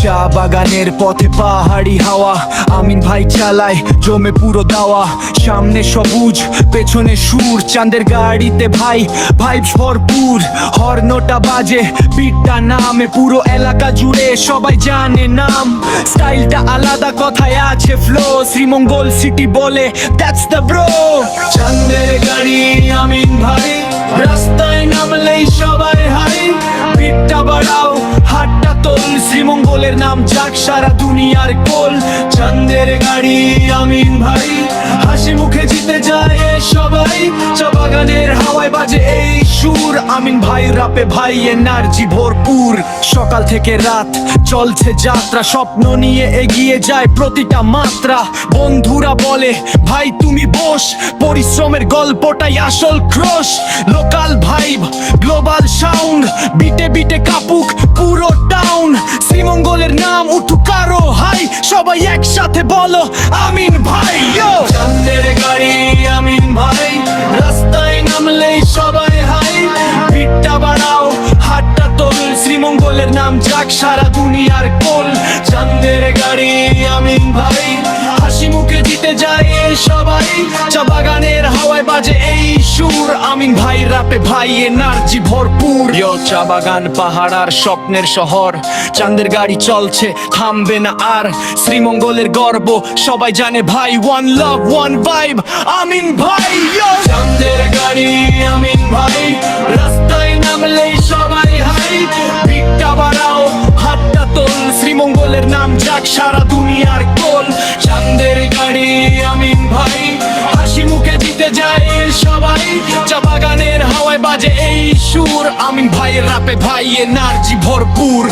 চা বাগানের পথে পাহাড়ি হাওয়া, আমিন ভাই চালায় জমে পুরো দাওয়া। সামনে সবুজ পেছনে সুর, চাঁদের গাড়িতে ভাই ভাই ভরপুর। হর্নটা বাজে বিটটা নামে, পুরো এলাকা জুড়ে সবাই জানে নাম। স্টাইলটা আলাদা, কথায় আছে ফ্লো, শ্রীমঙ্গল সিটি বলে দ্যাটস দ্য ব্রো। চাঁদের গাড়ি আমিন ভাই, রাস্তায় নামলেই সবাই হাই। বিটটা বাড়াও হাতটা তোল, শ্রীমঙ্গলের নাম যাক সারা দুনিয়ার কোল। চাঁদের গাড়ি আমিন ভাই, হাসি মুখে জিতে যায় সবাই। চা বাগানের হাওয়ায় বাজে এই সুর, আমিন ভাই রাপে ভাই এনার্জি ভরপুর। সকাল থেকে রাত চলছে যাত্রা, স্বপ্ন নিয়ে এগিয়ে যায় প্রতিটা মাত্রা। বন্ধুরা বলে ভাই তুমি বস, পরিশ্রমের গল্পটাই আসল cross. Local vibe global sound, বিটে বিটে কাপুক পুরো টাউন। শ্রীমঙ্গলের নাম উঠুক আরো হাই, সবাই একসাথে বলো আমিন ভাই। চাঁদের গাড়ি আমিন ভাই, রাস্তায় নামলেই সবাই হাই। বিটটা বাড়াও হাতটা তোল, শ্রীমঙ্গলের নাম যাক সারা দুনিয়ার কোল। চাঁদের গাড়ি আমিন ভাই, হাসি মুখে জিতে যায় সবাই। চা বাগানের হাওয়ায় বাজে এই সুর, আমিন ভাই রাপে ভাই এনার্জি ভরপুর। চা বাগান পাহাড় আর স্বপ্নের শহর, চাঁদের গাড়ি চলছে থামবে না আর। শ্রীমঙ্গলের গর্ব সবাই জানে ভাই, ওয়ান লাভ ওয়ান ভাইব আমিন ভাই। চাঁদের গাড়ি আমিন ভাই, রাস্তায় নামলেই সবাই হাই। বিটটা বাড়াও হাতটা তোল, শ্রীমঙ্গলের নাম যাক সারা দুনিয়ার কোল। চাঁদের গাড়ি আমিন ভাই, হাসি মুখে জিতে যায় সবাই। চা বাগানের হাওয়ায় বাজে এই সুর, আমিন ভাই রাপে ভাই এনার্জি ভরপুর।